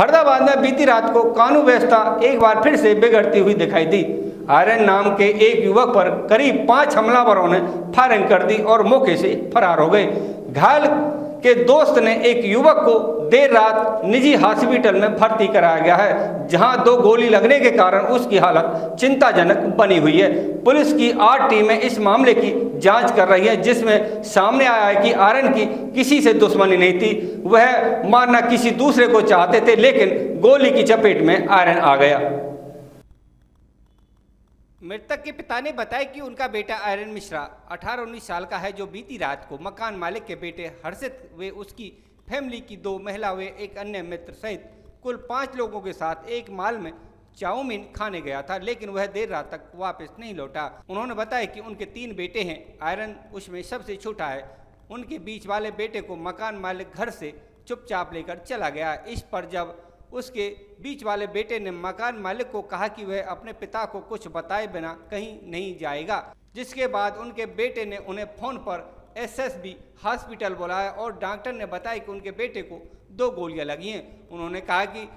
फरीदाबाद में बीती रात को कानून व्यवस्था एक बार फिर से बिगड़ती हुई दिखाई दी। आर्यन नाम के एक युवक पर करीब 5 हमलावरों ने फायरिंग कर दी और मौके से फरार हो गए। घायल के दोस्त ने एक युवक को देर रात निजी हॉस्पिटल में भर्ती कराया गया है, जहां 2 गोली लगने के कारण उसकी हालत चिंताजनक बनी हुई है। पुलिस की 8 टीमें इस मामले की जांच कर रही है, जिसमें सामने आया है कि आर्यन की किसी से दुश्मनी नहीं थी। वह मारना किसी दूसरे को चाहते थे, लेकिन गोली की चपेट में आर्यन आ गया। मृतक के पिता ने बताया कि उनका बेटा आर्यन मिश्रा 18-19 साल का है, जो बीती रात को मकान मालिक के बेटे हर्षित व उसकी फैमिली की 2 महिला व एक अन्य मित्र सहित कुल 5 लोगों के साथ एक मॉल में चाउमीन खाने गया था, लेकिन वह देर रात तक वापस नहीं लौटा। उन्होंने बताया कि उनके 3 बेटे हैं, आर्यन उसमें सबसे छोटा है। उनके बीच वाले बेटे को मकान मालिक घर से चुपचाप लेकर चला गया। इस पर जब उसके बीच वाले बेटे ने मकान मालिक को कहा कि वह अपने पिता को कुछ बताए बिना कहीं नहीं जाएगा, जिसके बाद उनके बेटे ने उन्हें फोन पर एसएसबी हॉस्पिटल बुलाया और डॉक्टर ने बताया कि उनके बेटे को 2 गोलियां लगी हैं। उन्होंने कहा कि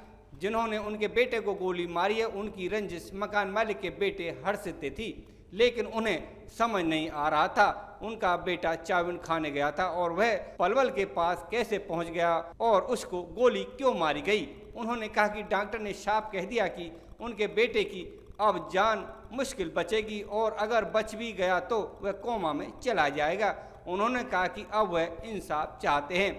जिन्होंने उनके बेटे को गोली मारी है, उनकी रंजिश मकान मालिक के बेटे हर्षित से थी, लेकिन उन्हें समझ नहीं आ रहा था उनका बेटा चाउमीन खाने गया था और वह पलवल के पास कैसे पहुंच गया और उसको गोली क्यों मारी गई। उन्होंने कहा कि डॉक्टर ने साफ कह दिया कि उनके बेटे की अब जान मुश्किल बचेगी और अगर बच भी गया तो वह कोमा में चला जाएगा। उन्होंने कहा कि अब वह इंसाफ चाहते हैं।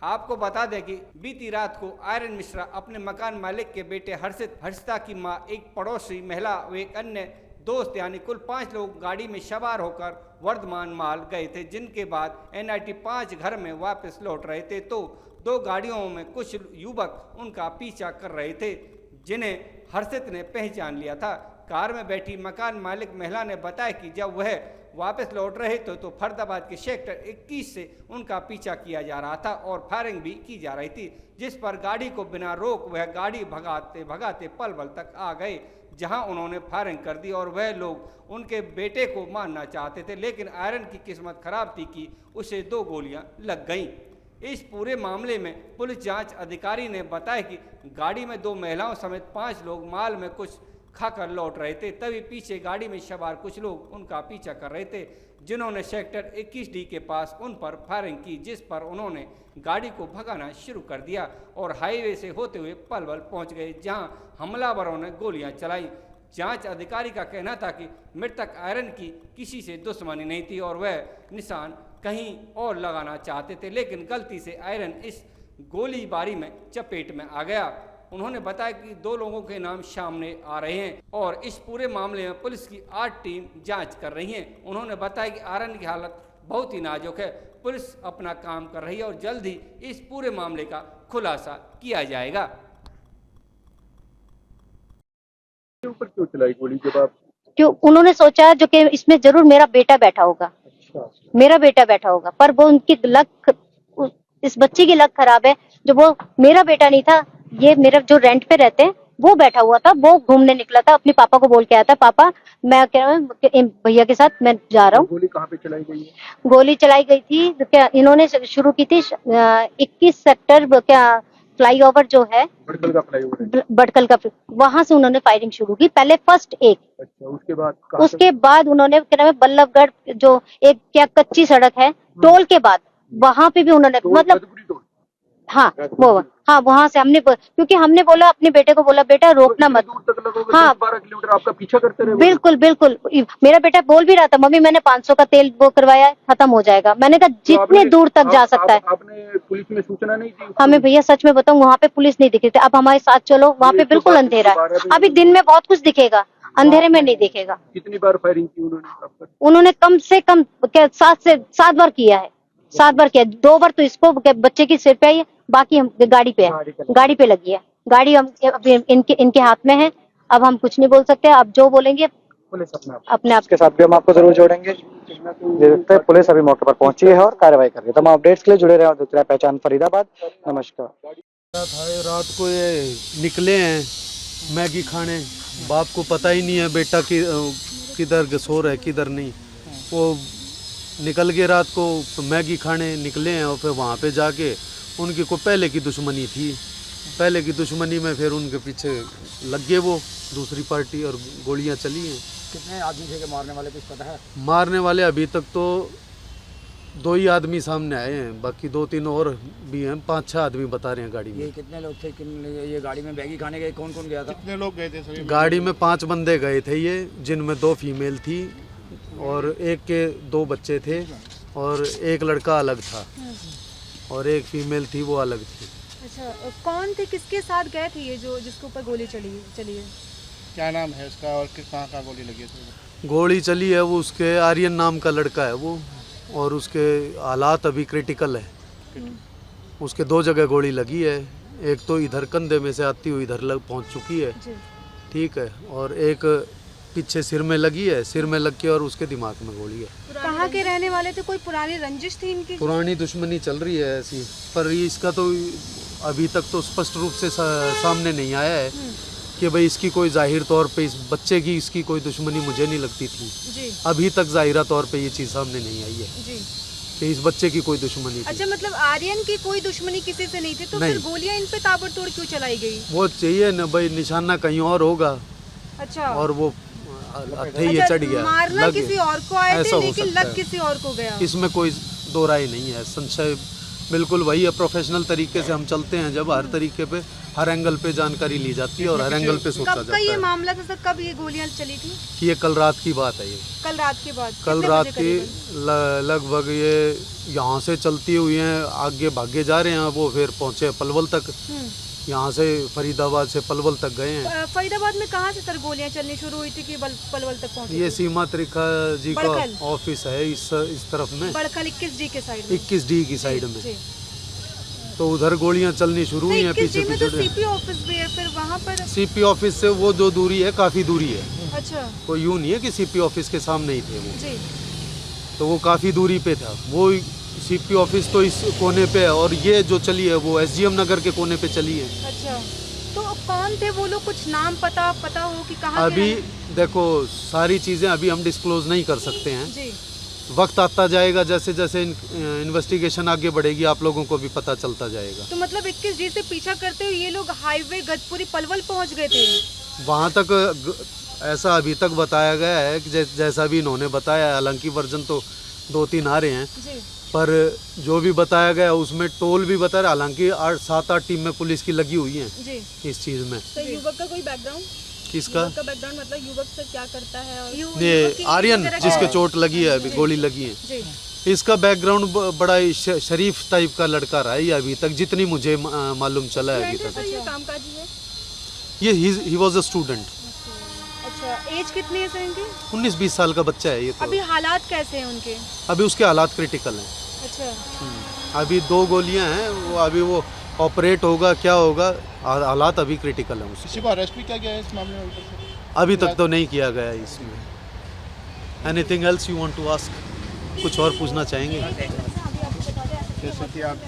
आपको बता दें कि बीती रात को आर्यन मिश्रा अपने मकान मालिक के बेटे हर्षिता की मां, एक पड़ोसी महिला व एक अन्य दोस्त यानी कुल 5 लोग गाड़ी में सवार होकर वर्धमान मॉल गए थे, जिनके बाद NIT 5 घर में वापस लौट रहे थे तो 2 गाड़ियों में कुछ युवक उनका पीछा कर रहे थे, जिन्हें हर्षित ने पहचान लिया था। कार में बैठी मकान मालिक महिला ने बताया कि जब वह वापस लौट रहे थे तो फरीदाबाद के सेक्टर 21 से उनका पीछा किया जा रहा था और फायरिंग भी की जा रही थी, जिस पर गाड़ी को बिना रोक वह गाड़ी भगाते भगाते पलवल तक आ गए, जहां उन्होंने फायरिंग कर दी और वह लोग उनके बेटे को मारना चाहते थे, लेकिन आर्यन की किस्मत खराब थी कि उसे 2 गोलियां लग गईं। इस पूरे मामले में पुलिस जांच अधिकारी ने बताया कि गाड़ी में 2 महिलाओं समेत 5 लोग मॉल में कुछ खाकर लौट रहे थे, तभी पीछे गाड़ी में सवार कुछ लोग उनका पीछा कर रहे थे, जिन्होंने सेक्टर 21D के पास उन पर फायरिंग की, जिस पर उन्होंने गाड़ी को भगाना शुरू कर दिया और हाईवे से होते हुए पलवल पहुंच गए, जहां हमलावरों ने गोलियां चलाई। जांच अधिकारी का कहना था कि मृतक आर्यन की किसी से दुश्मनी नहीं थी और वह निशान कहीं और लगाना चाहते थे, लेकिन गलती से आर्यन इस गोलीबारी में चपेट में आ गया। उन्होंने बताया कि 2 लोगों के नाम सामने आ रहे हैं और इस पूरे मामले में पुलिस की 8 टीम जांच कर रही हैं। उन्होंने बताया कि आर्यन की हालत बहुत ही नाजुक है। पुलिस अपना काम कर रही है और जल्द ही इस पूरे मामले का खुलासा किया जाएगा। ऊपर क्यों चलाई गोली? जब आप क्यों उन्होंने सोचा जो कि इसमें जरूर मेरा बेटा बैठा होगा। अच्छा। मेरा बेटा बैठा होगा, पर वो उनकी लक, इस बच्चे की लक खराब है। जो वो मेरा बेटा नहीं था, ये मेरा जो रेंट पे रहते हैं वो बैठा हुआ था। वो घूमने निकला था, अपने पापा को बोल के आया था, पापा मैं कह रहा हूँ भैया के साथ मैं जा रहा हूँ। गोली कहाँ पे चलाई गई है? गोली चलाई गई थी क्या इन्होंने शुरू की थी 21 सेक्टर क्या फ्लाईओवर जो है, बड़कल का फ्लाईओवर, बड़कल का, वहां से उन्होंने फायरिंग शुरू की पहले फर्स्ट एक। अच्छा, उसके बाद उन्होंने क्या नाम है बल्लभगढ़ जो एक क्या कच्ची सड़क है टोल के बाद, वहां पे भी उन्होंने मतलब हाँ वहां से क्योंकि हमने बोला अपने बेटे को बोला बेटा रोकना मत। हाँ 12 किलोमीटर आपका पीछा करते रहे। बिल्कुल बिल्कुल, मेरा बेटा बोल भी रहा था मम्मी मैंने 500 का तेल वो करवाया खत्म हो जाएगा। मैंने कहा जितने दूर तक जा सकता है। आपने पुलिस में सूचना नहीं दी? हमें भैया सच में बताऊं वहाँ पे पुलिस नहीं दिख रही थी। अब हमारे साथ चलो, वहाँ पे बिल्कुल अंधेरा है। अभी दिन में बहुत कुछ दिखेगा, अंधेरे में नहीं दिखेगा। कितनी बार फायरिंग की उन्होंने? उन्होंने कम से कम 7 बार किया है। 7 बार किया, 2 बार तो इसको बच्चे की सिर पे आई है, बाकी हम गाड़ी पे है, गाड़ी पे लगी है। गाड़ी हम इनके हाथ में है, अब हम कुछ नहीं बोल सकते। अब जो बोलेंगे अपने आप के साथ भी हम आपको जरूर जोड़ेंगे। देखते हैं पुलिस अभी मौके पर पहुंची है और कार्रवाई कर रही है। तमाम अपडेट्स के लिए जुड़े रहे और देखते रहे पहचान फरीदाबाद। नमस्कार। रात को ये निकले हैं मैगी खाने, बाप को पता ही नहीं है बेटा किधर सो रहा है किधर नहीं। वो निकल गए रात को मैगी खाने निकले हैं और फिर वहाँ पे जाके उनकी को पहले की दुश्मनी थी, पहले की दुश्मनी में फिर उनके पीछे लग गए वो दूसरी पार्टी और गोलियां चली हैं। कितने आदमी थे कि मारने वाले, कुछ पता है? मारने वाले अभी तक तो 2 ही आदमी सामने आए हैं, बाकी 2-3 और भी हैं। 5-6 आदमी बता रहे हैं गाड़ी ये में। कितने लोग थे? ये गाड़ी में मैगी खाने गए, कौन कौन गया था? कितने लोग गए थे सभी? गाड़ी में 5 बंदे गए थे ये, जिनमें 2 फीमेल थी और एक के 2 बच्चे थे और एक लड़का अलग था और एक फीमेल थी वो अलग थी। अच्छा, कौन थे, किसके साथ गए थे ये जो जिसके ऊपर गोली चली है? क्या नाम है उसका और कहाँ गोली लगी थी? गोली चली है वो उसके आर्यन नाम का लड़का है वो, और उसके हालात अभी क्रिटिकल है। उसके 2 जगह गोली लगी है, एक तो इधर कंधे में से आती हुई इधर पहुंच चुकी है, ठीक है, और एक पीछे सिर में लगी है, सिर में लग के और उसके दिमाग में गोली है। कहाँ के रहने वाले थे? कोई पुरानी रंजिश थी इनकी? पुरानी दुश्मनी चल रही है ऐसी, पर इसका तो अभी तक तो स्पष्ट रूप से सामने नहीं आया है कि भाई इसकी कोई जाहिर तौर पे इस बच्चे की इसकी कोई दुश्मनी मुझे नहीं लगती थी जी। अभी तक जाहिरा तौर पे ये चीज़ सामने नहीं आई है जी। कि इस बच्चे की कोई दुश्मनी थी। अच्छा, मतलब आर्यन की कोई दुश्मनी किसी से नहीं थी, तो नहीं। फिर गोलियां इन पे ताबड़तोड़ क्यों चलाई गई? वो चाहिए ना भाई, निशाना कहीं और होगा अच्छा, और वो थे ये चढ़ गया। मारना लग किसी और को आए ऐसा थे हो लेकिन सकता लग है। किसी और को गया। इसमें कोई दो राय नहीं है, संशय बिल्कुल वही है। प्रोफेशनल तरीके से हम चलते हैं जब हर तरीके पे हर एंगल पे जानकारी ली जाती है और हर एंगल पे सोचा कब जाता का ये है मामला था सर? कब ये गोलियां चली थी? कि ये कल रात की बात है। ये कल रात के बाद? कल कितने रात बजे की करीबन? लगभग ये यहाँ से चलती हुई हैं, आगे भागे जा रहे हैं, वो फिर पहुँचे पलवल तक। यहाँ से फरीदाबाद से पलवल तक गए हैं। फरीदाबाद में कहाँ से सर गोलियां चलनी शुरू हुई थी कि पलवल तक पहुंची? ये सीमा त्रिखा जी का बड़खल। ऑफिस है इस तरफ में, बड़खल 21D के साइड में। 21D की साइड में। जी। तो उधर गोलियां चलनी शुरू हुई हैं 21D पीछे में तो पीछे। सीपी ऑफिस भी है, फिर वहाँ पर? सीपी ऑफिस से वो जो दूरी है काफ़ी दूरी है, अच्छा कोई यूँ नहीं है कि सीपी ऑफिस के सामने ही थे वो, जी। तो वो काफ़ी दूरी पे था। वो सीपी ऑफिस तो इस कोने पे है और ये जो चली है वो SGM नगर के कोने पे चली है। अच्छा, तो कौन थे वो लोग? कुछ नाम पता हो कि कहाँ के अभी हैं? देखो सारी चीज़ें अभी हम डिस्क्लोज नहीं कर सकते हैं, जी। वक्त आता जाएगा, जैसे जैसे इन्वेस्टिगेशन आगे बढ़ेगी आप लोगों को भी पता चलता जाएगा। तो मतलब 21D से पीछा करते हुए ये लोग हाईवे गजपुरी पलवल पहुंच गए थे? वहाँ तक ऐसा अभी तक बताया गया है कि जैसा भी इन्होंने बताया, हालांकि वर्जन तो 2-3 आ रहे हैं, जी। पर जो भी बताया गया उसमें टोल भी बता रहा है। हालांकि 7-8 टीम में पुलिस की लगी हुई हैं जी। इस चीज़ में। तो युवक का कोई बैकग्राउंड? किसका? युवक का बैकग्राउंड मतलब युवक से क्या करता है? और ये आर्यन जिसके चोट लगी है, अभी गोली लगी है, जी। इसका बैकग्राउंड बड़ा ही शरीफ टाइप का लड़का रहा है ये अभी तक, जितनी मुझे मालूम चला है अभी स्टूडेंट है तक। सर, ये कामकाजी है? ये ही वॉज अ स्टूडेंट। अच्छा, एज कितनी है सर इनकी? 19-20 साल का बच्चा है ये अभी तो। हालात कैसे हैं उनके? अभी उसके हालात क्रिटिकल हैं। अच्छा, अभी 2 गोलियां हैं, वो अभी वो ऑपरेट होगा क्या होगा, हालात अभी क्रिटिकल हैं उसके। किसी को अरेस्ट भी किया गया है इस मामले में? ऊपर से अभी तक तो नहीं किया गया है इसमें। Anything else you want to ask? कुछ और पूछना चाहेंगे? जैसे कि आप